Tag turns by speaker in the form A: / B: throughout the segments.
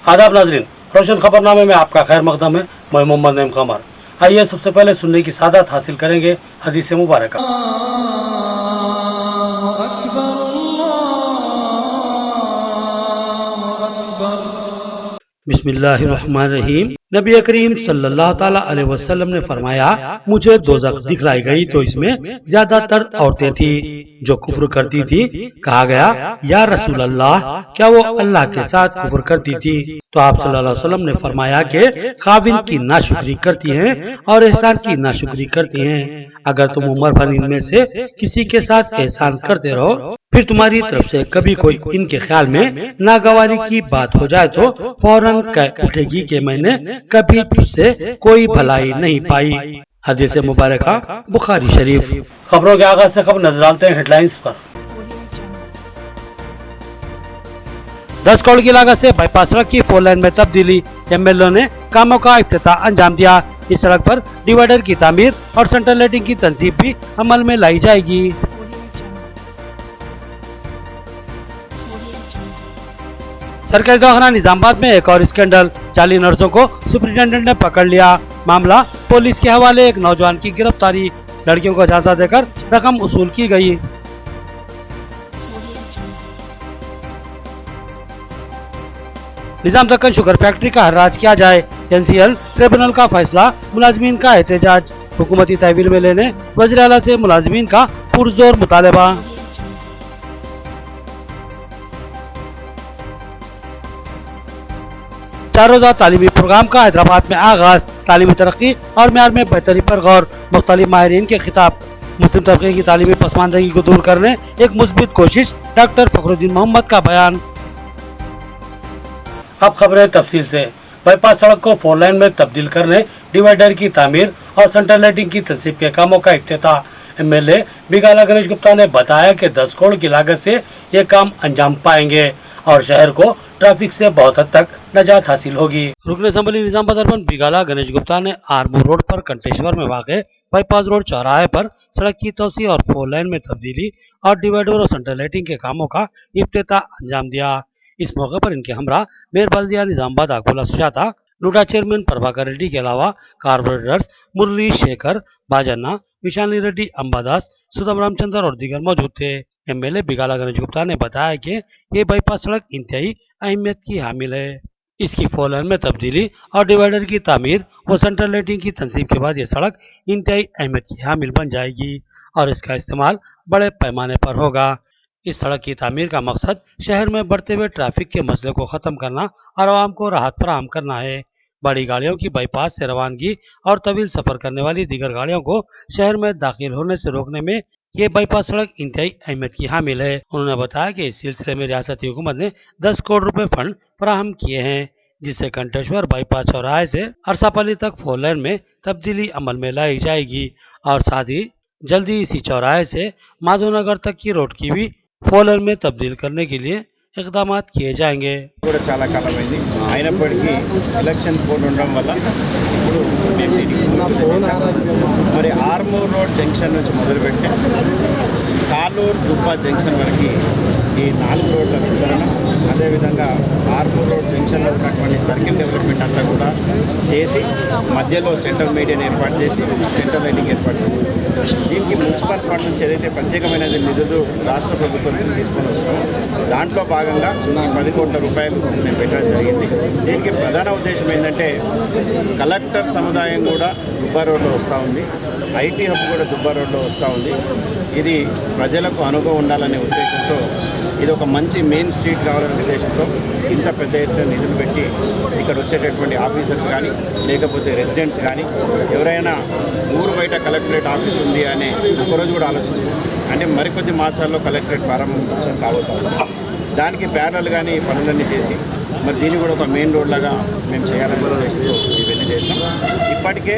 A: आदाब नाजरीन, रोशन खबरनामे में आपका खैर मकदम है। मैं मोहम्मद नईम कमर। आइए सबसे पहले सुनने की सादत हासिल करेंगे हदीस मुबारक। बिस्मिल्लाहिर्रहमानिर्रहीम। नबी करीम सल्लल्लाहु ताला अलैहि वसल्लम ने फरमाया, मुझे दोज़ख दिखलाई गई तो इसमें ज्यादातर औरतें थी जो कुफ्र करती थी। कहा गया, या रसूल अल्लाह, क्या वो अल्लाह के साथ कुफ्र करती थी? तो आप सल्लल्लाहु अलैहि वसल्लम ने फरमाया कि काबिल की नाशुक्री करती हैं और एहसान की नाशुक्री करती हैं। अगर तुम उम्र भर इनमें से किसी के साथ एहसान करते रहो, फिर तुम्हारी तरफ से कभी कोई इनके ख्याल में नागवारी की बात हो जाए तो फौरन कह उठेगी कि मैंने कभी तुझसे कोई भलाई नहीं पाई। हदीस मुबारक बुखारी शरीफ। खबरों के आगाज से खबर नजर डालते हैं हेडलाइंस पर। 10 करोड़ की लागत से बाईपास सड़क की 4 लेन में तब्दीली, एमएलए ने कामों का इफ्तिताह अंजाम दिया। इस सड़क पर डिवाइडर की तामीर और सेंट्रल लाइटिंग की तंसीब भी अमल में लाई जाएगी। सरकारी दवाखाना निजामाबाद में एक और स्कैंडल, 40 नर्सों को सुपरिटेंडेंट ने पकड़ लिया। मामला पुलिस के हवाले, एक नौजवान की गिरफ्तारी, लड़कियों को झांसा देकर रकम वसूल की गई। निजाम दक्कन शुगर फैक्ट्री का हर्राज किया जाए, एनसीएल ट्रिब्यूनल का फैसला, मुलाजमीन का एहतजाज, हुकूमती तहवील में लेने वज़ीर आला से मुलाजमीन का पुरजोर मुतालबा। चार रोज़ा तालीमी प्रोग्राम का हैदराबाद में आगाज, तालीमी तरक्की और म्यार में बेहतरी पर गौर, मुख्तलिफ माहिरीन के खिताब। मुस्लिम तबके की तालीमी पसमानदगी को दूर करने एक मुस्बित कोशिश, डॉक्टर फखरुद्दीन मोहम्मद का बयान। अब खबरें तफसील से। बाईपास सड़क को 4 लेन में तब्दील करने, डिवाइडर की तामीर और सेंट्रल लाइटिंग की तंसीब के कामों का इफ्तिताह। एमएलए बिगाला गणेश गुप्ता ने बताया कि 10 करोड़ की लागत से ये काम अंजाम पाएंगे और शहर को ट्रैफिक से बहुत हद तक नजात हासिल होगी। रुकन असम्बली निजामाबाद अर्बन बिगाला गणेश गुप्ता ने आरमूर रोड पर कंटेश्वर में वाक़े बाईपास रोड चौराहे पर सड़क की तोसी और 4 लेन में तब्दीली और डिवाइडर और सेंट्रल लाइटिंग के कामों का इफ्तिताह अंजाम दिया। इस मौके पर इनके हमरा मेयर बल्दिया निजामाबाद अकबुल्ला सुजाता, नूडा चेयरमैन प्रभाकर रेड्डी के अलावा कारपोरेटर्स मुरली शेखर, बाजन्ना, विशाली रेड्डी, अंबादास, सुदम रामचंद्र और दीगर मौजूद थे। एमएलए बिगाला गणेश गुप्ता ने बताया कि ये बाईपास सड़क इंतहाई अहमियत की हामिल है। इसकी 4 लेन में तब्दीली और डिवाइडर की तामीर व सेंट्रल लाइटिंग की तंसीब के बाद ये सड़क इंतहाई अहमियत की हामिल बन जाएगी और इसका इस्तेमाल बड़े पैमाने पर होगा। इस सड़क की तामीर का मकसद शहर में बढ़ते हुए ट्रैफिक के मसले को खत्म करना और आवाम को राहत फराहम करना है। बड़ी गाड़ियों की बाईपास से रवानगी और तवील सफर करने वाली दीगर गाड़ियों को शहर में दाखिल होने से रोकने में ये बाईपास सड़क इंतहाई अहमियत की हामिल है। उन्होंने बताया कि इस सिलसिले में रियासती हुकूमत ने 10 करोड़ रुपए फंड फराहम किए हैं, जिससे कंटेश्वर बाईपास चौराहे से अरसापल्ली तक 4 लेन में तब्दीली अमल में लाई जाएगी और साथ ही जल्दी इसी चौराहे से माधवनगर तक की रोड की भी 4 लेन में तब्दील करने के लिए इकदाम किए जाएंगे।
B: చాలా కాలమైంది అయినప్పటికీ ఎలక్షన్ కోడ్ ఉండడం వల్ల ఇప్పుడు మేము మరి ఆర్మూర్ రోడ్ జంక్షన్ నుంచి మొదలుపెట్టి కాలూరు దుబ్బా జంక్షన్ వరకు ఈ 4 రోడ్ల విస్తరణ, అదేవిధంగా ఆర్మూర్ రోడ్ జంక్షన్లో ఉన్నటువంటి సర్కిల్ డెవలప్మెంట్ అంతా కూడా చేసి మధ్యలో సెంట్రల్ మీడియాని ఏర్పాటు చేసి సెంట్రల్ లైటింగ్ ఏర్పాటు చేసి దీనికి మున్సిపల్ ఫండ్ నుంచి ఏదైతే ప్రత్యేకమైన నిధులు రాష్ట్ర ప్రభుత్వం నుంచి తీసుకొని వస్తామో దాంట్లో భాగంగా ఈ 10 కోట్ల రూపాయలు మేము పెట్టడం జరిగింది। దీనికి ప్రధాన ఉద్దేశం ఏంటంటే కలెక్టర్ సముదాయం కూడా దుబ్బా రోడ్లో వస్తూ ఉంది, ఐటీ హబ్ కూడా దుబ్బా రోడ్లో వస్తూ ఉంది। ఇది ప్రజలకు అనువుగా ఉండాలనే ఉద్దేశంతో ఇది ఒక మంచి మెయిన్ స్ట్రీట్ కావాలనే ఉద్దేశంతో ఇంత పెద్ద ఎత్తున నిధులు పెట్టి ఇక్కడ వచ్చేటటువంటి ఆఫీసర్స్ కానీ లేకపోతే రెసిడెంట్స్ కానీ ఎవరైనా ఊరు బయట కలెక్టరేట్ ఆఫీస్ ఉంది అనే ఒకరోజు కూడా ఆలోచించారు। అంటే మరికొద్ది మాసాల్లో కలెక్టరేట్ ప్రారంభం కాబోతుంది। దానికి ప్యారల్ కానీ పనులన్నీ చేసి మరి దీన్ని కూడా ఒక మెయిన్ రోడ్ లాగా మేము చేయాలనే ఉద్దేశంతో ఇవన్నీ చేసినాం। ఇప్పటికే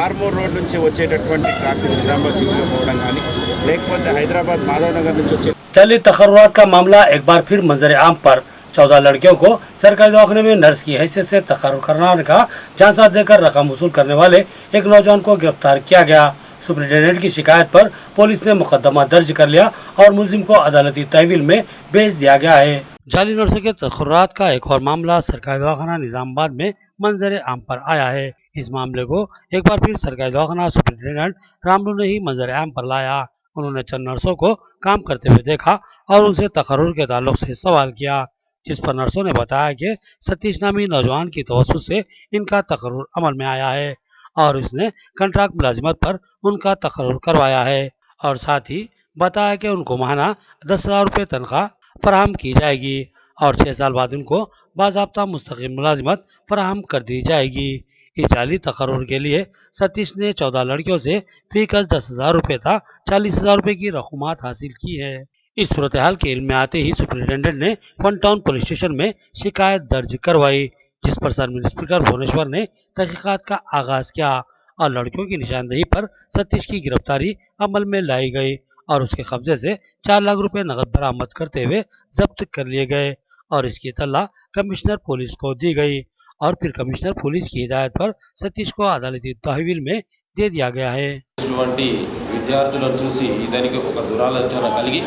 B: ఆర్మూర్ రోడ్ నుంచి వచ్చేటటువంటి ట్రాఫిక్ నిజామాబాద్ సిటీలో పోవడం కానీ లేకపోతే హైదరాబాద్ మాధవనగర్ నుంచి వచ్చే
A: जाली तकर्रुरात का मामला एक बार फिर मंजर आम पर। 14 लड़कियों को सरकारी दवाखाने में नर्स की हैसियत से तकर्रुर कराने का झांसा देकर रकम वसूल करने वाले एक नौजवान को गिरफ्तार किया गया। सुपरिटेंडेंट की शिकायत पर पुलिस ने मुकदमा दर्ज कर लिया और मुलजिम को अदालती तहवील में भेज दिया गया है। जाली नर्सों के तस्खुरात का एक और मामला सरकारी दवाखाना निजामाबाद में मंजर आम पर आया है। इस मामले को एक बार फिर सरकारी दवाखाना सुपरिटेंडेंट रामलू ने ही मंजर आम पर लाया। उन्होंने चंद नर्सों को काम करते हुए देखा और उनसे तकर्रुर के ताल्लुक से सवाल किया, जिस पर नर्सों ने बताया कि सतीश नामी नौजवान की तवज्जुह से इनका तकर्रुर अमल में आया है और इसने कंट्रैक्ट मुलाजिमत पर उनका तकर्रुर करवाया है और साथ ही बताया कि उनको माहाना 10,000 रुपये तनख्वाह फराहम की जाएगी और 6 साल बाद उनको बाज़ाब्ता मुस्तकिल मुलाजिमत फराहम कर दी जाएगी। इस जाली तकर्रुर के लिए सतीश ने 14 लड़कियों से फीकस 10,000 रुपये था 40,000 रुपये की रकूमात हासिल की है। इस सूरत हाल के इल्म में आते ही सुपरिटेंडेंट ने फन टाउन पुलिस स्टेशन में शिकायत दर्ज करवाई, जिस पर सब इंस्पेक्टर भुवनेश्वर ने तहकीकात का आगाज किया और लड़कियों की निशानदेही पर सतीश की गिरफ्तारी अमल में लाई गई और उसके कब्जे से 4 लाख रुपए नकद बरामद करते हुए जब्त कर लिए गए और इसकी इत्तला कमिश्नर पुलिस को दी गई और फिर कमिश्नर पुलिस की हिदायत पर सतीश को अदालती तहवील में दे दिया गया है।
C: విద్యార్థులను చూసి ఇతనికి ఒక దురాలోచన కలిగి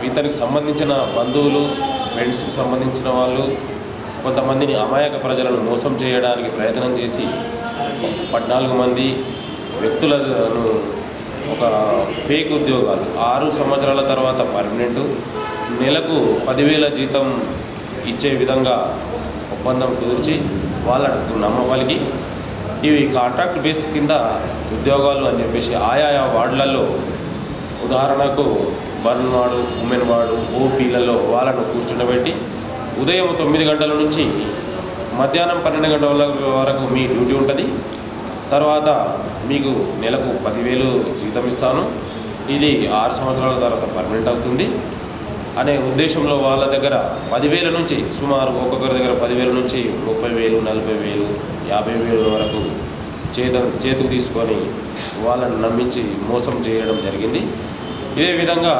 C: ఇతనికి సంబంధించిన బంధువులు ఫ్రెండ్స్కి సంబంధించిన వాళ్ళు కొంతమందిని అమాయక ప్రజలను మోసం చేయడానికి ప్రయత్నం చేసి 14 మంది వ్యక్తులను ఒక ఫేక్ ఉద్యోగాలు 6 సంవత్సరాల తర్వాత పర్మనెంట్ నెలకు 10,000 జీతం ఇచ్చే విధంగా ఒప్పందం కుదిర్చి వాళ్ళకు నమ్మబలికి ఇవి కాంట్రాక్ట్ బేస్ కింద ఉద్యోగాలు అని చెప్పేసి ఆయా వార్డులలో ఉదాహరణకు బర్న్ వార్డు, ఉమెన్ వార్డు, ఓపీలలో వాళ్ళను కూర్చుండబెట్టి ఉదయం 9 గంటల నుంచి మధ్యాహ్నం 12 గంటల వరకు మీ డ్యూటీ ఉంటుంది, తర్వాత మీకు నెలకు 10,000 జీతం ఇస్తాను, ఇది 6 సంవత్సరాల తర్వాత పర్మనెంట్ అవుతుంది అనే ఉద్దేశంలో వాళ్ళ దగ్గర 10,000 నుంచి సుమారు ఒక్కొక్కరి దగ్గర 10,000 నుంచి 30,000, 40,000, 50,000 వరకు చేతుకు తీసుకొని వాళ్ళని నమ్మించి మోసం చేయడం జరిగింది। ఇదే విధంగా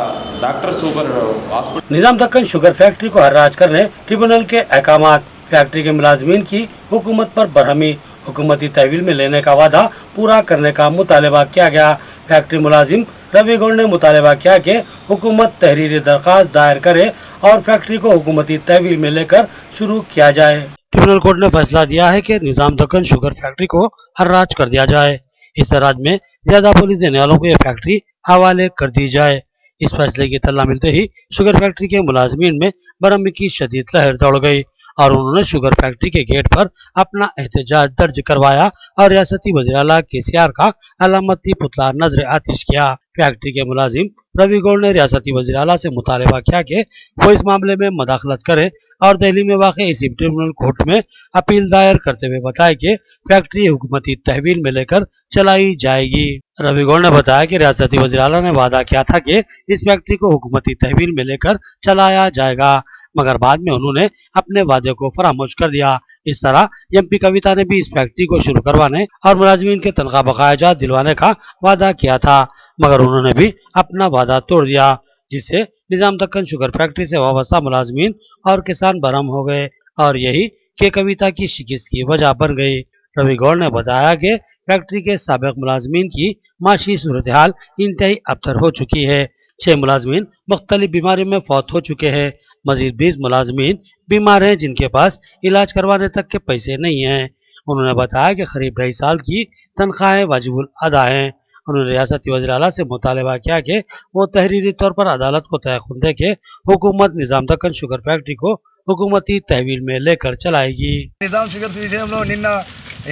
C: డాక్టర్ సూపర్ హాస్పిటల్
A: निजाम दक्कन शुगर फैक्ट्री को हर्राज करने ट्रिब्यूनल के अहकामात, फैक्ट्री के मुलाजमीन की हुकूमत पर बरहमी, हुकूमती तहवील में लेने का वादा पूरा करने का मुतालबा किया गया। फैक्ट्री मुलाजिम रवि गौड़ ने मुतालबा किया कि हुकूमत तहरीरी दरख्वास्त दायर करे और फैक्ट्री को हुकूमती तहवील में लेकर शुरू किया जाए। ट्रिब्यूनल कोर्ट ने फैसला दिया है कि निजाम दक्कन शुगर फैक्ट्री को हर्राज कर दिया जाए। इस राज्य में ज्यादा बोली देने वालों को यह फैक्ट्री हवाले कर दी जाए। इस फैसले की इत्तला मिलते ही शुगर फैक्ट्री के मुलाजमीन में बरहमी की शदीद लहर दौड़ गई और उन्होंने शुगर फैक्ट्री के गेट पर अपना एहतजाज दर्ज करवाया और रियासती वज़ीर आला केसीआर का अलामती पुतला नजर आतिश किया। फैक्ट्री के मुलाजिम रवि गौड़ ने रियासती वज़ीर आला से मुतालबा किया कि वो इस मामले में मदाखलत करे और दिल्ली में वाक़े इसी ट्रिब्यूनल कोर्ट में अपील दायर करते हुए बताया कि फैक्ट्री हुकूमती तहवील में लेकर चलाई जाएगी। रवि गौड़ ने बताया कि रियासती वज़ीर आला ने वादा किया था कि इस फैक्ट्री को हुकूमती तहवील में लेकर चलाया जाएगा, मगर बाद में उन्होंने अपने वादे को फरामोश कर दिया। इस तरह एमपी कविता ने भी इस फैक्ट्री को शुरू करवाने और मुलाजमीन के तनख्वाह बकाया दिलवाने का वादा किया था, मगर उन्होंने भी अपना वादा तोड़ दिया, जिससे निजाम दक्कन शुगर फैक्ट्री से वाबस्ता मुलाजमीन और किसान बरहम हो गए और यही के कविता की शिकस्त की वजह बन गई। रवि गौड़ ने बताया कि फैक्ट्री के साबिक मुलाजमीन की माशी सूरत हाल इंतहाई अबतर हो चुकी है। 6 मुलाजमीन मुख्तलिफ बीमारी में फौत हो चुके हैं। मजीद 20 मुलाजमीन बीमार हैं जिनके पास इलाज करवाने तक के पैसे नहीं हैं। उन्होंने बताया कि करीब 2.5 साल की तनख्वाहें वाजिबुल अदा हैं। उन्होंने रियासती वज़ीर आला से मुतालबा किया कि वो तहरीरी तौर पर अदालत को तयखुन दे के हुकूमत निजाम दक्कन शुगर फैक्ट्री को हुकूमती तहवील में लेकर चलाएगी।
D: నిజాం షుగర్స్ విషయంలో నిన్న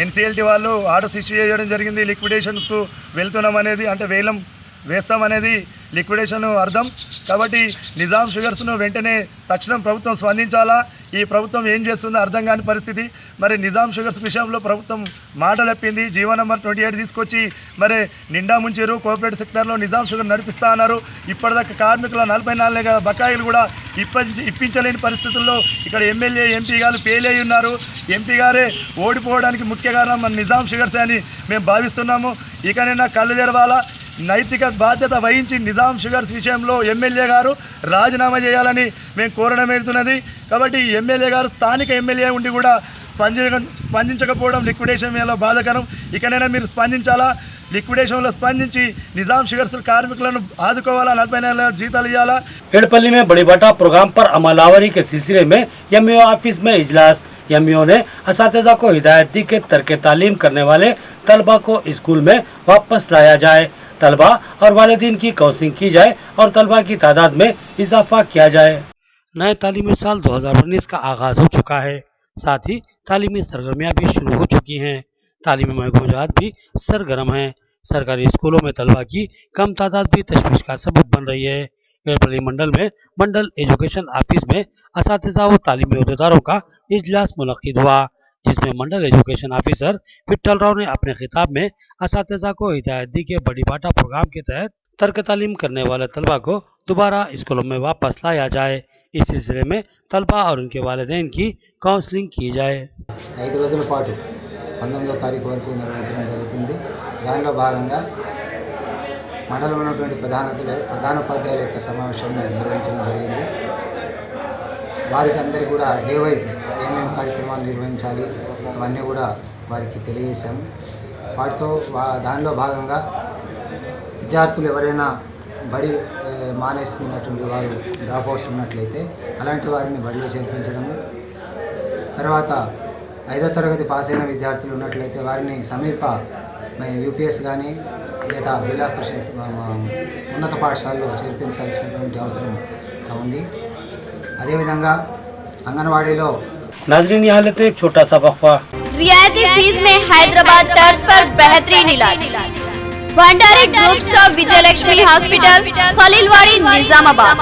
D: ఎన్సీఎల్టీ వాళ్ళు ఆర్డర్స్ ఇష్యూ చేయడం జరిగింది। లిక్విడేషన్కు వెళ్తున్నాం అనేది అంటే వేలం వేస్తాం అనేది లిక్విడేషన్ అర్థం కాబట్టి నిజాం షుగర్స్ను వెంటనే తక్షణం ప్రభుత్వం స్పందించాలా। ఈ ప్రభుత్వం ఏం చేస్తుందో అర్థం కాని పరిస్థితి। మరి నిజాం షుగర్స్ విషయంలో ప్రభుత్వం మాట తప్పింది। జీవో నెంబర్ 28 తీసుకొచ్చి మరి నిండా ముంచారు। కోఆపరేటివ్ సెక్టర్లో నిజాం షుగర్ నడిపిస్తా అన్నారు। ఇప్పటిదాకా కార్మికుల 44 బకాయిలు కూడా ఇప్పించలేని పరిస్థితుల్లో ఇక్కడ ఎమ్మెల్యే ఎంపీ గారు ఫెయిల్ అయి ఉన్నారు। ఎంపీ గారే ఓడిపోవడానికి ముఖ్య కారణం మన నిజాం షుగర్స్ అని మేము భావిస్తున్నాము। ఇకనైనా కళ్ళు తెరవాలా, నైతిక బాధ్యత వహించి నిజాం షుగర్స్ విషయంలో ఎమ్మెల్యే గారు రాజీనామా చేయాలని మేము కోరడం జరుగుతున్నది। కాబట్టి ఎమ్మెల్యే గారు స్థానిక ఎమ్మెల్యే ఉండి కూడా స్పందించకపోవడం లిక్విడేషన్ మీద బాధాకరం। ఇకనైనా మీరు స్పందించాలా। లిక్విడేషన్లో స్పందించి నిజాం షుగర్స్ కార్మికులను ఆదుకోవాలా, 40 నెలల జీతాలు ఇవ్వాలా।
A: एड़पल्ली में बड़ी बाटा प्रोग्राम पर अमलावरी के सिलसिले में एमईओ ऑफिस में इजलास। एमईओ ने असातिज़ा को हिदायत दी कि तर्क तालीम करने वाले तलबा को स्कूल में वापस लाया जाए, तलबा और वालिदीन की काउंसलिंग की जाए और तलबा की तादाद में इजाफा किया जाए। नए तालीमी साल 2019 का आगाज हो चुका है, साथ ही तालीमी सरगर्मियाँ भी शुरू हो चुकी हैं। तालीमी महकूमात भी सरगर्म हैं। सरकारी स्कूलों में तलबा की कम तादाद भी तशवीश का सबब बन रही है। एड़पल्ली मंडल में मंडल एजुकेशन ऑफिस में असातिज़ा व तालीमी अहदेदारों का इजलास मुनक्किद हुआ, जिसमें मंडल एजुकेशन ऑफिसर विट्ठल राव ने अपने खिताब में असातिज़ा को हिदायत दी कि बड़ी बाटा प्रोग्राम के तहत तर्क तालीम करने वाले तलबा को दोबारा स्कूलों में वापस लाया जाए। इस सिलसिले में तलबा और उनके वालिदैन की काउंसलिंग की जाए।
E: 5 రోజుల పాటు 19వ తారీఖు వరకు నిర్వహించడం జరుగుతుంది। దానిలో భాగంగా మండలంలో ఉన్నటువంటి ప్రధానోపాధ్యాయుల యొక్క సమావేశాన్ని నిర్వహించడం జరిగింది। వారికి అందరికీ కూడా డే వైజ్ ఏమేమి కార్యక్రమాలు నిర్వహించాలి అవన్నీ కూడా వారికి తెలియజేశాము। వాటితో దానిలో భాగంగా విద్యార్థులు ఎవరైనా బడి మానేస్తున్నటువంటి వారు డ్రాప్ అవుట్స్ ఉన్నట్లయితే అలాంటి వారిని బడిలో చేర్పించడము, తర్వాత 5వ తరగతి పాస్ అయిన విద్యార్థులు ఉన్నట్లయితే వారిని సమీప యూపీఎస్ కానీ లేదా జిల్లా పరిషత్ ఉన్నత పాఠశాలలో చేర్పించాల్సినటువంటి అవసరం ఉంది। అదేవిధంగా అంగన్వాడీలో
A: नाजरीन, यहाँ लेते एक छोटा सा वक्फा।
F: रियायती फीस में हैदराबाद तर्ज पर बेहतरीन इलाज। भंडारी ग्रुप्स का विजयलक्ष्मी हॉस्पिटल, खलीलवाड़ी, निजामाबाद।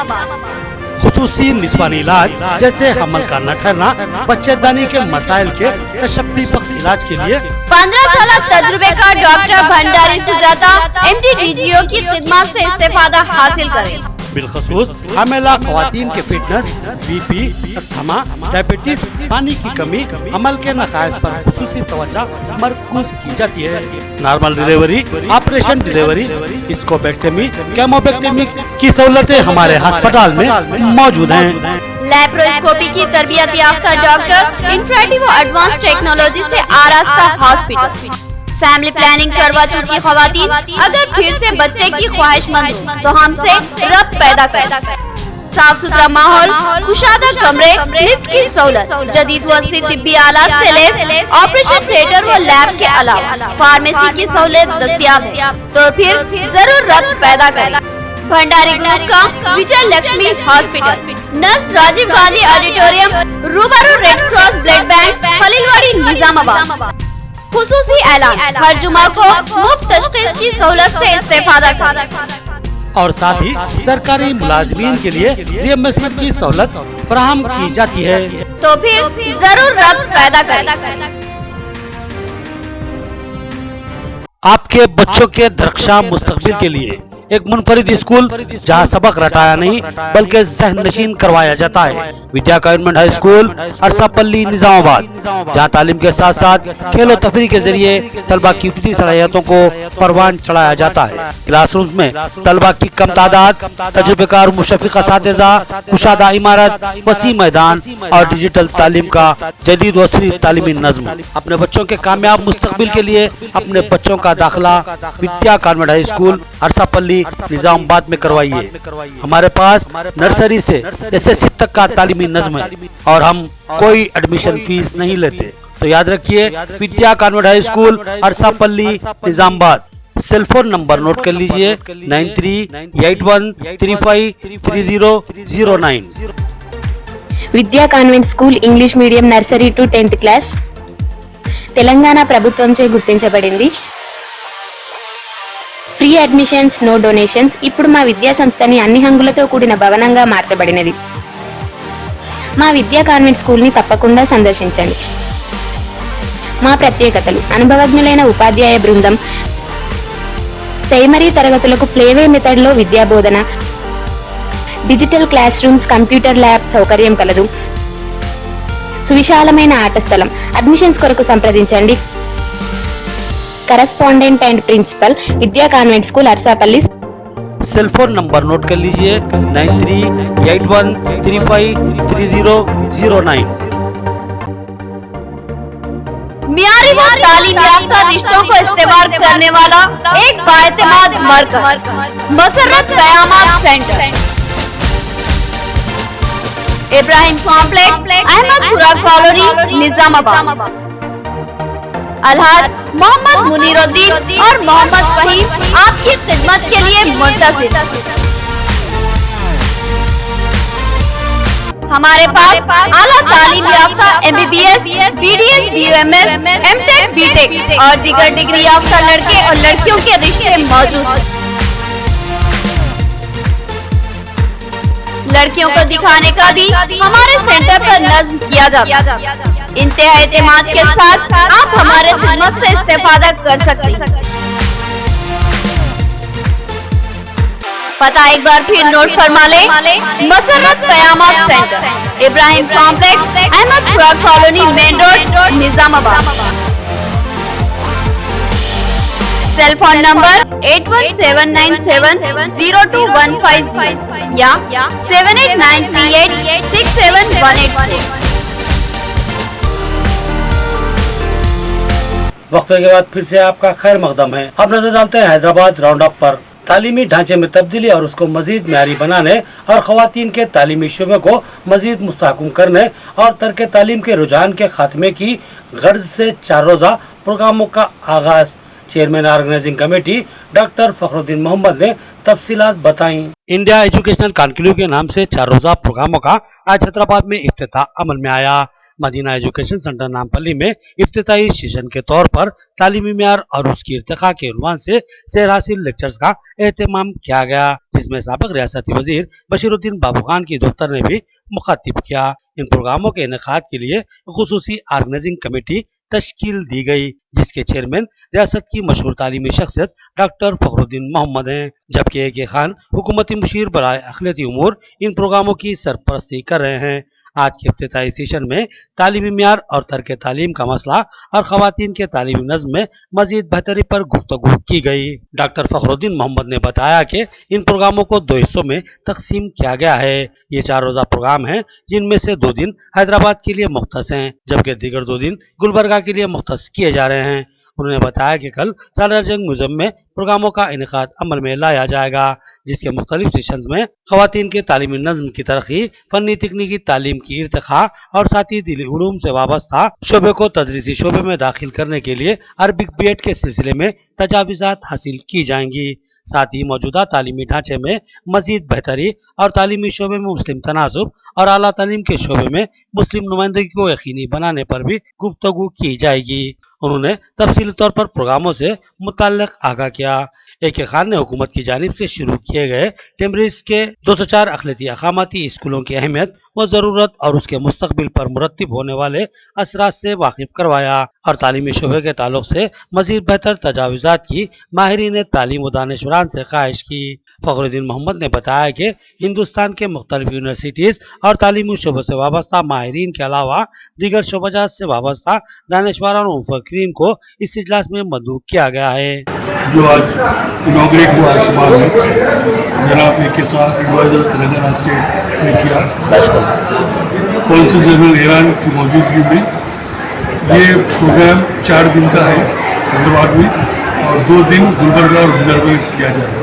A: खुसूसी निस्वानी इलाज जैसे हमल का न ठहरना, बच्चेदानी के मसाइल के तशफ़्फ़ी बख्श इलाज के लिए
F: 15 साल तजुर्बे का डॉक्टर भंडारी सुजाता MD-DGO की खिदमत से इस्तेफादा हासिल करें।
A: बिलखसूस हमेला ख़वातीन के फिटनेस, बीपी, अस्थमा, डायबिटीज, पानी की कमी, अमल के नकायस पर खुसूसी तवज्जो मरकूज की जाती है। नॉर्मल डिलीवरी, ऑपरेशन डिलीवरी, स्कोपेक्टमी, केमोपेक्टमी की सहूलतें हमारे अस्पताल में मौजूद हैं।
F: लैप्रोस्कोपी की तरबियत याफ्ता डॉक्टर इंफ्राटिव एडवांस टेक्नोलॉजी से आरास्ता हॉस्पिटल। फैमिली प्लानिंग करवा चुकी खवातीन अगर फिर से बच्चे की ख्वाहिशमंद हो तो हमसे रब्त पैदा कर। साफ सुथरा माहौल, कुशादा कमरे, लिफ्ट की सहूलत, जदीद व तिब्बी आलात से लैस ऑपरेशन थिएटर व लैब के अलावा फार्मेसी की सहूलत दस्तयाब है, तो फिर जरूर रब्त पैदा करें। भंडारी ग्रुप का विजय लक्ष्मी हॉस्पिटल, नज़द राजीव गांधी ऑडिटोरियम, रूबरू Red Cross blood bank, Khaleelwadi, Nizamabad. खुसूसी ऐलान, हर जुमा को मुफ्त तशखीस की सहूलत से इस्तेफादा करें।
A: और साथ ही सरकारी मुलाजमीन के लिए रिइंबर्समेंट की सहूलत फराहम की जाती है,
F: तो फिर जरूर रब्त पैदा करें।
A: आपके बच्चों के दरख्शां मुस्तकबिल के लिए एक मुनफरिद स्कूल जहां सबक रटाया नहीं बल्कि ज़हन नशीन करवाया जाता है। विद्या government high school, Arsapalli, Nizamabad, जहां तालीम के साथ साथ खेलो तफरी के जरिए तलबा की फितरी सलाहियतों को परवान चढ़ाया जाता है। क्लासरूम में तलबा की कम तादाद, तजुर्बेकार मुशफ़िक़ असातिज़ा, कुशादा इमारत, वसी मैदान और डिजिटल तालीम का जदीद वसरी तालीमी नज़्म। अपने बच्चों के कामयाब मुस्तकबिल के लिए अपने बच्चों का दाखिला विद्या government high school, Arsapalli, Nizamabad में करवाइए। हमारे पास नर्सरी से SS तक का तालीमी नज़्म है और हम कोई एडमिशन फीस नहीं लेते। तो याद रखिए, Vidya convent high school, Arsapalli, Nizamabad. Cell phone number note कर लीजिए 9381353009।
G: Vidya convent school English medium nursery to 10th class Telangana ప్రభుత్వంచే గుర్తించబడింది। Free admissions, no donations. ఇప్పుడు మా విద్యా సంస్థని అన్ని హంగులతో కూడిన భవనంగా మార్చబడినది. మా విద్యా కాన్వెంట్ స్కూల్ని తప్పకుండా సందర్శించండి. మా ప్రత్యేకతలు: అనుభవజ్ఞులైన ఉపాధ్యాయ బృందం, ప్రైమరీ తరగతులకు ప్లేవే మెథడ్లో విద్యా బోధన, digital classrooms, computer lab సౌకర్యం కలదు, సువిశాలమైన ఆట స్థలం. అడ్మిషన్స్ కొరకు సంప్రదించండి. Correspondent and principal, Vidya convent school, Arsapalli.
A: Cell phone number note कर लीजिए 9381353009।
F: मियारी मियारी व तालीम याफ्ता रिश्तों को इस्तेमाल करने वाला एक बाएतमाद मरकज मसर्रत क़यामत centre, Ibrahim complex, Ahmadpura colony, Nizamabad. अलहाज मोहम्मद मुनीरुद्दीन और मोहम्मद फहीम आपकी खिदमत के लिए मुंतज़िर। हमारे पास आला तालीम याफ्ता MBBS, BDS, BUMS, MTech, BTech और दीगर डिग्री याफ्ता लड़के और लड़कियों के रिश्ते मौजूद हैं। लड़कियों को दिखाने का भी हमारे सेंटर पर नज़्म किया जाता है। इंतहा एतमाद के साथ आप हमारे खिदमत से इस्तेफादा कर सकते हैं। पता एक बार फिर नोट फरमा ले, मसर्रत क़यामत centre, Ibrahim complex, Ahmadpura colony, main road, Nizamabad. Cell phone number 8179702150 या 7893867184।
A: वक्फे के बाद फिर से आपका खैर मकदम है। अब नजर डालते हैं हैदराबाद राउंड अप पर। तालीमी ढांचे में तब्दीली और उसको मजीद म्यारी बनाने और खवातीन के तालीमी शुबे को मजीद मुस्तहकम करने और तर्क तालीम के रुझान के खात्मे की गर्ज से 4 रोज़ा प्रोग्रामों का आगाज। Chairman organising committee doctor Fakhruddin Mohammed ने तफसीलात बताई। इंडिया एजुकेशनल कॉन्क्लेव के नाम से 4 रोज़ा प्रोग्रामों का आज हैदराबाद में इफ्तिताह अमल में आया। मदीना एजुकेशन सेंटर नामपल्ली में इफ्तिताही सेशन के तौर पर तालीमी म्यार और उसकी इर्तिका के उन्वान से सैर हासिल लेक्चर्स का एहतमाम किया गया, जिसमें साबिक रियासती वजीर बशीरुद्दीन बाबू खान की दफ्तर ने भी मुखातिब किया। इन प्रोग्रामों के इनेकाद के लिए खुसूसी ऑर्गेनाइजिंग कमेटी तश्कील दी गई, जिसके चेयरमैन रियासत की मशहूर तालीमी शख्सियत डॉक्टर फखरुद्दीन मोहम्मद हैं, जबकि AK खान हुकूमती मुशीर बराए अखिलती उमूर इन प्रोग्रामों की सरपरस्ती कर रहे हैं। आज के इफ्तिताही सेशन में तालीमी म्यार और तर्क तालीम का मसला और खवातीन के तालीमी नज़्म में मजीद बेहतरी पर गुफ्तगू की गई। डॉक्टर फखरुद्दीन मोहम्मद ने बताया कि इन प्रोग्रामों को 2 हिस्सों में तकसीम किया गया है। ये 4 रोज़ा प्रोग्राम हैं, जिनमें से 2 दिन हैदराबाद के लिए मुख्तस हैं, जबकि दीगर 2 दिन गुलबर्गा के लिए मुख्तस किए जा रहे हैं। उन्होंने बताया कि कल सालाना जंग म्यूजियम में प्रोग्रामों का इनेकाद अमल में लाया जाएगा, जिसके मुख्तलिफ सेशंस में खवातीन के तालीमी नज़्म की तरक्की, फनी तकनीकी तालीम की इर्तिका और साथ ही दिली उलूम से वाबस्ता शोबे को तदरीसी शोबे में दाखिल करने के लिए अरबिक BEd के सिलसिले में तजावीज़ात हासिल की जाएंगी। साथ ही मौजूदा तालीमी ढांचे में मजीद बेहतरी और तालीमी शोबे में मुस्लिम तनासुब और आला तालीम के शोबे में मुस्लिम नुमाइंदगी को यकीनी बनाने पर भी गुफ्तगू की जाएगी। उन्होंने तफसीली तौर पर प्रोग्रामों से मुताल्लिक आगाह किया। AK खान ने हुकूमत की जानिब से शुरू किए गए टेम्ब्रिज के 204 अखिलती अकामती स्कूलों की अहमियत व ज़रूरत और उसके मुस्तकबिल पर मुरत्तिब होने वाले असरात से वाकिफ करवाया और तालीमी शोबे के ताल्लुक से मजीद बेहतर तजावीज़ात की माहिरीन तालीम व दानिशवरान से ख्वाहिश की। फखरुद्दीन मोहम्मद ने बताया कि हिंदुस्तान के मुख्तलिफ यूनिवर्सिटीज़ और तालीमी शोबों से वाबस्ता माहिरीन के अलावा दीगर शोबाजात से वाबस्ता दानिशवरान और मुफक्किरीन को इस इजलास में मदऊ किया गया है।
H: जो आज इनॉग्रेट हुआ सुबह में जनाब AK Khan advisor Telangana state ने किया, कौंसल जनरल ईरान की मौजूदगी में। ये प्रोग्राम 4 दिन का है हैदराबाद में और 2 दिन गुलबर्गा और बिदर में किया जाएगा।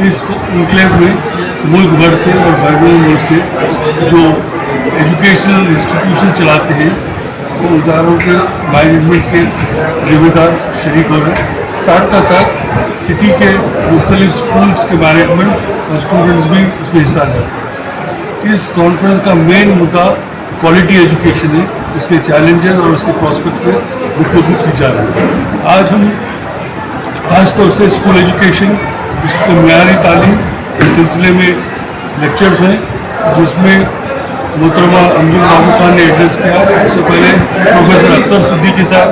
H: इस इनक्लेव में मुल्क भर से और बैरून मुल्क से जो एजुकेशनल इंस्टीट्यूशन चलाते हैं वो इदारों के मैनेजमेंट के जिम्मेदार शरीक हो रहे हैं। साथ का साथ सिटी के मुख्तलिफ स्कूल्स के मैनेजमेंट और स्टूडेंट्स भी इसमें हिस्सा लें। इस कॉन्फ्रेंस का मेन मुद्दा क्वालिटी एजुकेशन है, उसके चैलेंजेस और उसके प्रोस्पेक्ट पे गुफ्तगू की जा रही है। आज हम खास तौर से स्कूल एजुकेशन, इसके म्यारी तालीम के सिलसिले में लेक्चर्स हैं, जिसमें मोहतरमा अमजद बाबू खान ने एड्रेस किया। इससे पहले प्रोफेसर अख्तर सिद्दीकी साहब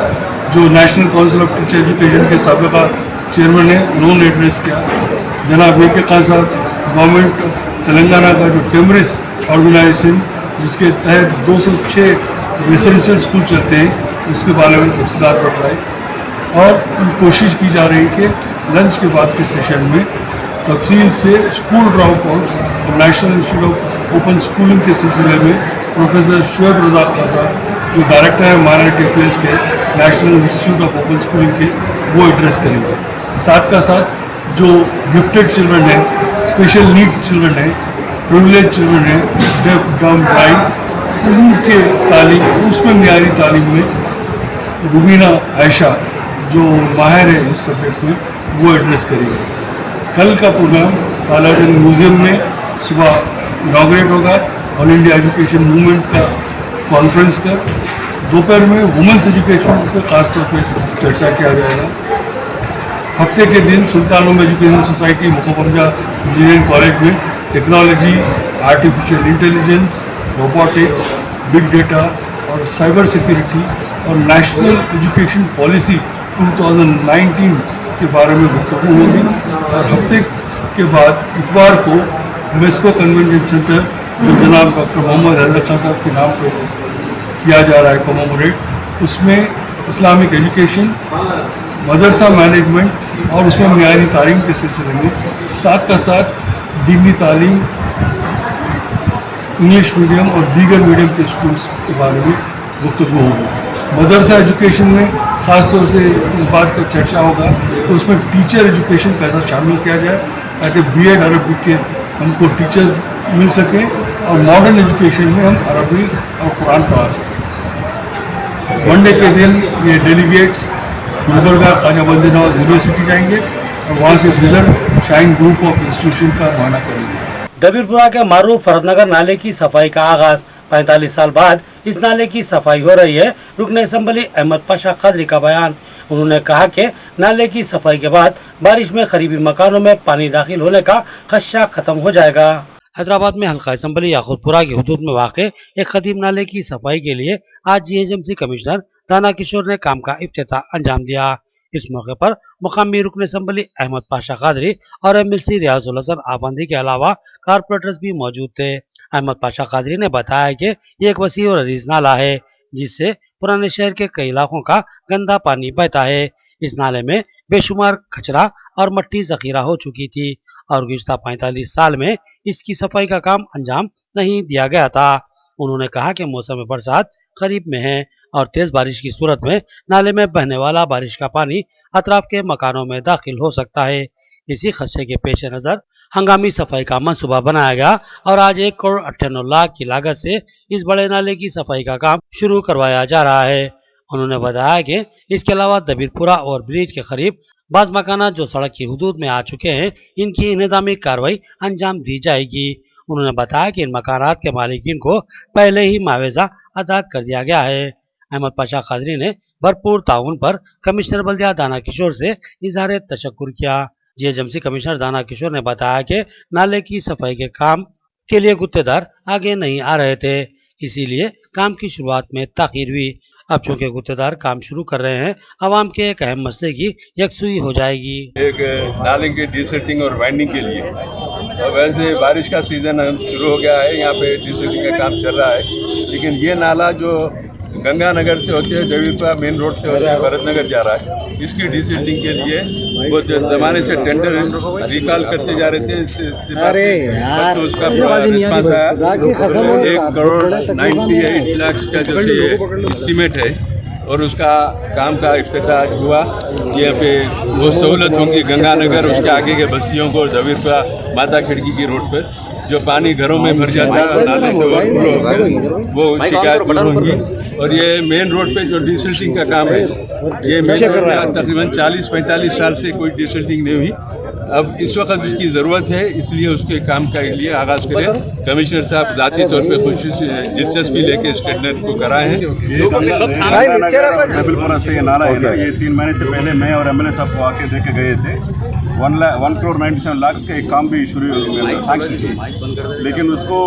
H: जो national council of teacher education के साबिका चेयरमैन हैं, उन्होंने एड्रेस किया। जनाब AK खान साहब गवर्नमेंट तेलंगाना का जो टेम्ब्रिज ऑर्गेनाइजेशन जिसके तहत 206 रेसिडेंशियल स्कूल चलते हैं, उसके बारे में तफसीलात बताई और कोशिश की जा रही है कि लंच के बाद के सेशन में तफसील से स्कूल ड्रॉप आउट्स और national institute of open schooling के सिलसिले में प्रोफेसर शुएब रज़ा खान साहब जो डायरेक्टर है माइनॉरिटी अफेयर्स के, national institute of open schooling के वो एड्रेस करेंगे। साथ का साथ जो गिफ्टेड चिल्ड्रन हैं, स्पेशल नीड चिल्ड्रन हैं, प्रिविलेज चिल्ड्रन हैं, डेफ डम ब्लाइंड, उनके तालीम, उसमें मियारी तालीम में रुबीना आयशा जो माहिर है इस सब्जेक्ट में वो एड्रेस करेंगे। कल का प्रोग्राम सालारजंग म्यूज़ियम में सुबह इनाग्रेट होगा ऑल इंडिया एजुकेशन मूवमेंट का कॉन्फ्रेंस का। दोपहर में वुमेंस एजुकेशन पर खास तौर पर चर्चा किया जाएगा। हफ्ते के दिन सुल्तान उम एजुकेशन सोसाइटी मुखबंजा इंजीनियरिंग कॉलेज में technology, artificial intelligence, robotics, big data और साइबर सिक्योरिटी और नेशनल एजुकेशन पॉलिसी 2019 के बारे में गुफ्तगू होगी। और हफ्ते के बाद इतवार को यूनेस्को कन्वेंशन सेंटर जो जनाब डॉक्टर मोहम्मद हैदर खान साहब के नाम पर किया जा रहा है कमोमोरेट, उसमें इस्लामिक एजुकेशन, मदरसा मैनेजमेंट और उसमें मियारी तालीम के सिलसिले में, साथ का साथ दीनी तालीम, इंग्लिश मीडियम और दीगर मीडियम के स्कूल्स के बारे में गुफ्तगू होगी। मदरसा एजुकेशन में ख़ास तौर से इस बात का चर्चा होगा कि उसमें टीचर एजुकेशन कैसा शामिल किया जाए ताकि बीएड अरबी के हमको टीचर मिल सकें और मॉडर्न एजुकेशन में हम अरबी और कुरान पढ़ा सकें। मंडे के दिन ये डेलीगेट्स गुलबर्गा ख्वाजा बंदे नवाज यूनिवर्सिटी जाएंगे और वहाँ से Bidar shine group of institution का रवाना करेंगे।
A: दबीरपुरा के मारूफ फरदनगर नाले की सफाई का आगाज 45 साल बाद इस नाले की सफाई हो रही है। रुकन असम्बली अहमद पाशा कादरी का बयान। उन्होंने कहा कि नाले की सफाई के बाद बारिश में करीबी मकानों में पानी दाखिल होने का खदशा खत्म हो जाएगा। हैदराबाद में हल्का असम्बली याकूतपुरा की हुदूद में वाक़ एक कदीम नाले की सफाई के लिए आज जीएचएमसी कमिश्नर दाना किशोर ने काम का इफ्तिताह अंजाम दिया। इस मौके पर मुकामी रुकन असम्बली अहमद पाशा कादरी और एमएलसी रियाजुल हसन आफंदी के अलावा कारपोरेटर्स भी मौजूद थे। अहमद पाशा कादरी ने बताया कि ये एक वसी और अरीज नाला है जिससे पुराने शहर के कई इलाकों का गंदा पानी बहता है। इस नाले में बेशुमार कचरा और मट्टी जखीरा हो चुकी थी और गुज़िश्ता 45 साल में इसकी सफाई का काम अंजाम नहीं दिया गया था। उन्होंने कहा कि मौसम बरसात करीब में है और तेज बारिश की सूरत में नाले में बहने वाला बारिश का पानी अतराफ के मकानों में दाखिल हो सकता है। इसी खदशे के पेश नज़र हंगामी सफाई का मंसूबा बनाया गया और आज 1 करोड़ 98 लाख की लागत से इस बड़े नाले की सफाई का काम शुरू करवाया जा रहा है। उन्होंने बताया कि इसके अलावा दबीरपुरा और ब्रिज के करीब बाज़ मकाना जो सड़क की हुदूद में आ चुके हैं, इनकी इंतजामी कार्रवाई अंजाम दी जाएगी। उन्होंने बताया कि इन मकानात के मालिकीन को पहले ही मुआवजा अदा कर दिया गया है। अहमद पाशा कादरी ने भरपूर ताउन पर कमिश्नर बल्दिया दाना किशोर से इजहार तशक्कुर किया। जीएचएमसी कमिश्नर दाना किशोर ने बताया कि नाले की सफाई के काम के लिए गुत्तेदार आगे नहीं आ रहे थे, इसीलिए काम की शुरुआत में ताखीर हुई। अब चूंकि गुत्तेदार काम शुरू कर रहे हैं, आवाम के एक अहम मसले की यकसुई हो जाएगी।
I: एक नाले के डिसेल्टिंग और वाइंडिंग के लिए, और वैसे बारिश का सीज़न शुरू हो गया है, यहाँ पे डिसेल्टिंग का काम चल रहा है। लेकिन ये नाला जो गंगानगर से होते हैं दबीरपुरा मेन रोड से होते हैं भरतनगर जा रहा है, इसकी डिसेल्टिंग के लिए वो ज़माने से टेंडर रिकॉल करते जा रहे थे। तो उसका रिस्पांस आया 1 करोड़ 98 लाख का जो एस्टीमेट है और उसका काम का इफ्तिताह हुआ। यहाँ पे वो सहूलत होगी गंगानगर उसके आगे के बस्तियों को, दबीरपुरा माता खिड़की की रोड पर जो पानी घरों में भर जाता है नाले से ओवरफ्लो होकर, वो शिकायत दूर होंगी। और ये मेन रोड पे जो डिसेल्टिंग का काम है, ये तकरीबन 40-45 साल से कोई डिसेल्टिंग नहीं हुई। अब इस वक्त इसकी ज़रूरत है, इसलिए उसके काम के लिए आगाज़ करें। कमिश्नर साहब ज़ाती तौर पे खुशी से दिलचस्पी लेके इस टेंडर को कराए हैं।
J: दबीरपुरा से ये नाला है ना, ये 3 महीने से पहले मैं और एमएलए साहब को आके देख के गए थे। 1 करोड़ 97 लाख का एक काम भी शुरू सैंक्शन थी, लेकिन उसको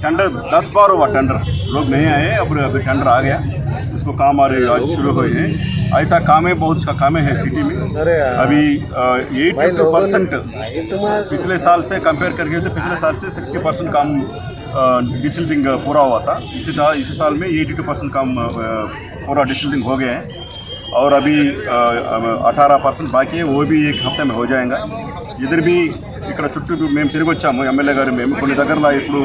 J: टेंडर 10 बार हुआ, टेंडर लोग नहीं आए। अब अभी टेंडर आ गया, इसको काम आज शुरू हुए हैं। ऐसा काम है, बहुत इसका काम है सिटी में। अभी 82% पिछले साल से कंपेयर करके तो पिछले साल से 60% काम डिसेल्टिंग पूरा हुआ था। इसी साल में 82% काम पूरा डिसेल्टिंग हो गया है और अभी 18% बाकी है, वो भी 1 हफ्ते में हो जाएगा। इधर भी ఇక్కడ చుట్టూ మేము తిరిగి వచ్చాము, ఎమ్మెల్యే గారు మేము కొన్ని దగ్గరలో ఇప్పుడు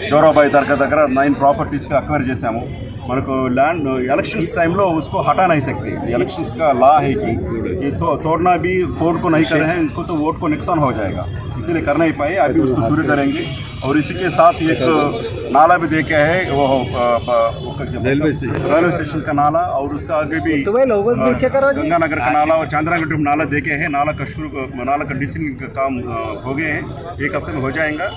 J: జోరాబాయి దర్గా దగ్గర 9 ప్రాపర్టీస్కి అక్వైర్ చేశాము। మనకు लैंड इलेक्शंस टाइम लो उसको हटा नहीं सकते। इलेक्शंस का लॉ है कि ये तोड़ना भी कोर्ट को नहीं कर रहे हैं, इसको तो वोट को नुकसान हो जाएगा, इसीलिए कर नहीं पाए। अभी उसको शुरू करेंगे और इसी के साथ एक नाला भी देखा है, वो रेलवे स्टेशन का नाला और उसका आगे भी गंगानगर का नाला और चांद्रागढ़ नाला देखे हैं। नाला का डिसिंग का काम हो गए हैं, एक हफ्ते में हो जाएगा।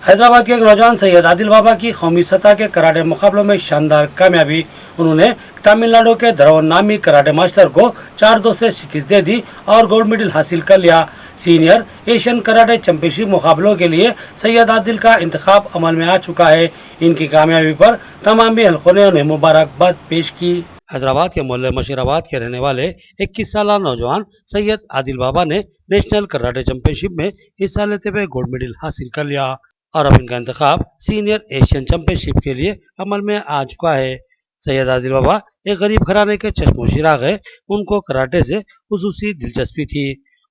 A: हैदराबाद के एक नौजवान सैयद आदिल बाबा की कौमी सतह के कराटे मुकाबलों में शानदार कामयाबी। उन्होंने तमिलनाडु के धरवन नामी कराटे मास्टर को 4-2 से शिकस्त दे दी और गोल्ड मेडल हासिल कर लिया। सीनियर एशियन कराटे चैंपियनशिप मुकाबलों के लिए सैयद आदिल का इंतखाब अमल में आ चुका है। इनकी कामयाबी पर तमाम भी हलकों ने उन्हें मुबारकबाद पेश की। हैदराबाद के मोहल्ले मशीराबाद के रहने वाले 21 साल नौजवान सैयद आदिल बाबा ने नेशनल कराटे चैंपियनशिप में हिस्सा लेते हुए गोल्ड मेडल हासिल कर लिया और अब इनका इंतखाब सीनियर एशियन चैंपियनशिप के लिए अमल में आ चुका है। सैयद आदिल बाबा एक गरीब घराने के चश्मो चिराग है। उनको कराटे से खुसूसी दिलचस्पी थी।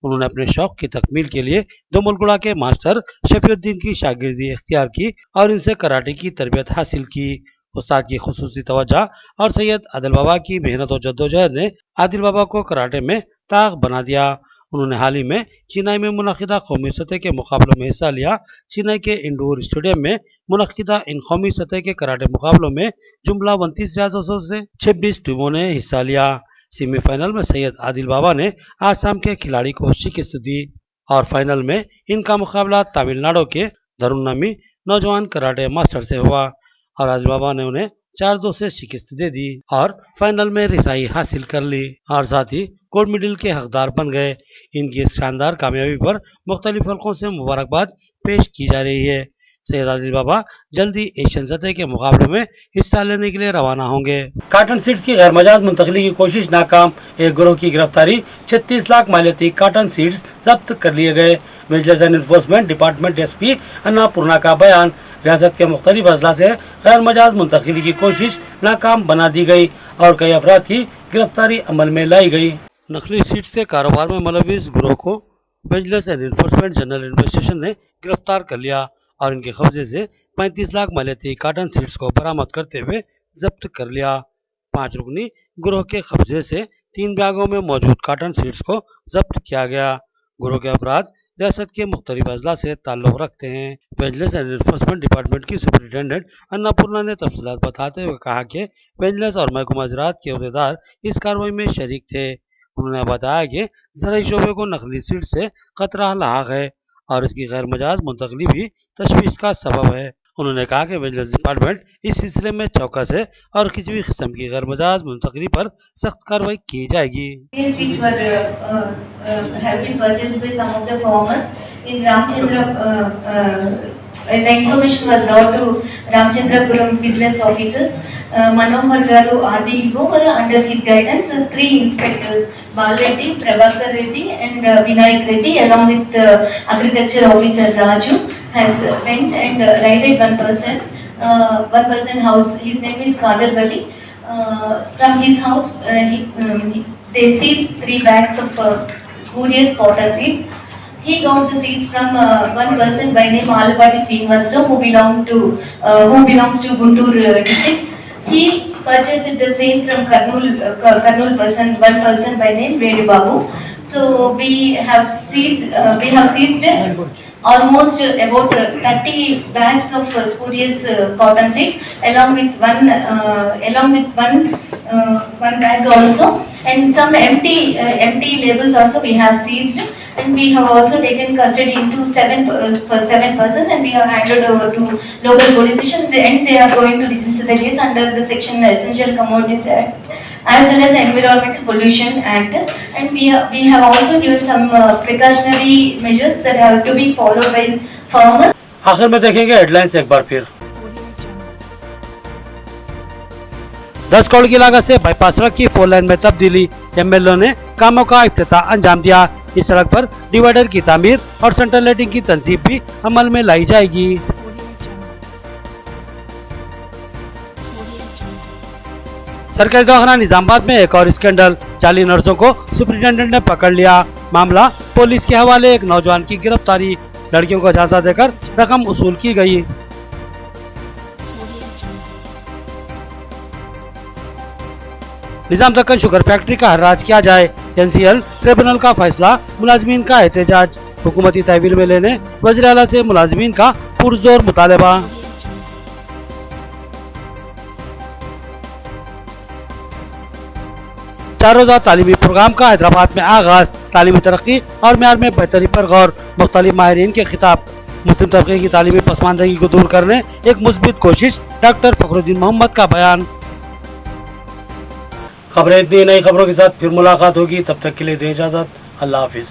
A: उन्होंने अपने शौक की तकमील के लिए दोमलगुड़ा के मास्टर शफीउद्दीन की शागिर्दी इख्तियार की और इनसे कराटे की तरबियत हासिल की। उस्ताद की खुसूसी तवज्जो और सैयद आदिल बाबा की मेहनत और जद्दोजहद ने आदिल बाबा को कराटे में ताक बना दिया। उन्होंने हाल ही में चेन्नई में मुनक्किदा कौमी सतह के मुकाबलों में हिस्सा लिया। चेन्नई के इंडोर स्टेडियम में मुनक्किदा इन कौमी सतह के कराटे मुकाबलों में जुमला 29 रियासतों से 26 टीमों ने हिस्सा लिया। सेमीफाइनल में सैयद आदिल बाबा ने आसाम के खिलाड़ी को शिकस्त दी और फाइनल में इनका मुकाबला तमिलनाडु के धरुनामी नौजवान कराटे मास्टर से हुआ और आदिल बाबा ने उन्हें 4-2 से शिकस्त दे दी और फाइनल में रिसाई हासिल कर ली और साथ ही गोल्ड मेडल के हकदार बन गए। इनकी इस शानदार कामयाबी पर मुख्तलिफ हलकों से मुबारकबाद पेश की जा रही है। सैयद आदिल बाबा जल्दी एशियन सतह के मुकाबले में हिस्सा लेने के लिए रवाना होंगे। कॉटन सीड्स की गैर मजाज मुंतकली की कोशिश नाकाम। एक गिरोह की गिरफ्तारी, 36 लाख मालियती कॉटन सीड्स जब्त कर लिए गए। Vigilance and enforcement department SP Annapurna का बयान। रियासत के मुख्तलिफ अजला से गैर मजाज मुंतकली की कोशिश नाकाम बना दी गई और कई अफराद की गिरफ्तारी अमल में लाई गई। नकली सीड्स के कारोबार में मुलविस गिरोह को vigilance and enforcement general investigation ने गिरफ्तार कर लिया और इनके कब्जे से 35 लाख मालियती कॉटन सीड्स को बरामद करते हुए जब्त कर लिया। 5 रुकनी गिरोह के कब्जे से 3 बैगों में मौजूद कॉटन सीड्स को जब्त किया गया। गिरोह के अफराद रियासत के मुख्तलिफ अजला से ताल्लुक रखते हैं। विजिलेंस एंड एनफोर्समेंट डिपार्टमेंट की सुपरिटेंडेंट अन्नापूर्णा ने तफसीलात बताते हुए कहा कि विजिलेंस और महकमा ज़राअत के अहदेदार इस कार्रवाई में शरीक थे। उन्होंने बताया कि ज़राई शोबे को नकली सीड से खतरा लाक है और इसकी गैर मजाज मुंतकली भी तशवीश का सबब है। उन्होंने कहा कि विजिलेंस डिपार्टमेंट इस सिलसिले में चौकस है और किसी भी किस्म की गैर मजाज मुंतकली पर सख्त कार्रवाई की जाएगी।
K: The information was brought to Ramchandrapuram vigilance officers. Manohar Garu RDO under his guidance, 3 inspectors, Bal Reddy, Prabhakar Reddy and Vinayak Reddy along with agriculture officer Raju has went and raided one person house. His name is Kadir Bali. From his house they seized 3 bags of spurious cotton seeds. He got the seeds from one person by name Alapati Srinivasrao who belongs to Guntur district. He purchased the same from Kurnool person, one person by name Vedu Babu. So we have seized almost about 30 bags of spurious cotton seeds along with one bag also, and some empty labels also we have seized, and we have also taken custody into 7 persons and we have handed over to local police station, and they are going to register the case under the section Essential Commodities Act as well as Environmental Pollution Act, and we have also given some precautionary measures that have to be followed by farmers.
A: आखिर में देखेंगे headlines एक बार फिर। 10 करोड़ की लागत से bypass सड़क की 4 लेन में तब्दीली, एमएलए ने कामों का इफ्तिताह अंजाम दिया। इस सड़क पर डिवाइडर की तामीर और सेंट्रल लाइटिंग की तंसीब भी अमल में लाई जाएगी। सरकारी दवाखाना निजामाबाद में एक और स्कैंडल, 40 नर्सों को सुपरिटेंडेंट ने पकड़ लिया। मामला पुलिस के हवाले, एक नौजवान की गिरफ्तारी, लड़कियों को झांसा देकर रकम वसूल की गई। निजाम दक्कन शुगर फैक्ट्री का हर्राज किया जाए, NCL ट्रिब्यूनल का फैसला, मुलाजमीन का एहतजाज, हुकूमती तहवील में लेने वज़ीर आला से मुलाजमीन का पुरजोर मुतालबा। चार रोज़ा तालीमी प्रोग्राम का हैदराबाद में आगाज, तालीमी तरक्की और म्यार में बेहतरी पर गौर, मुख्तलिफ माहिरीन के खिताब। मुस्लिम तबके की तालीमी पसमानदगी को दूर करने एक मुस्बित कोशिश, डॉक्टर फखरुद्दीन मोहम्मद का बयान। खबरें इतनी, नई खबरों के साथ फिर मुलाकात होगी, तब तक के लिए दे इजाजत, अल्लाह हाफिज।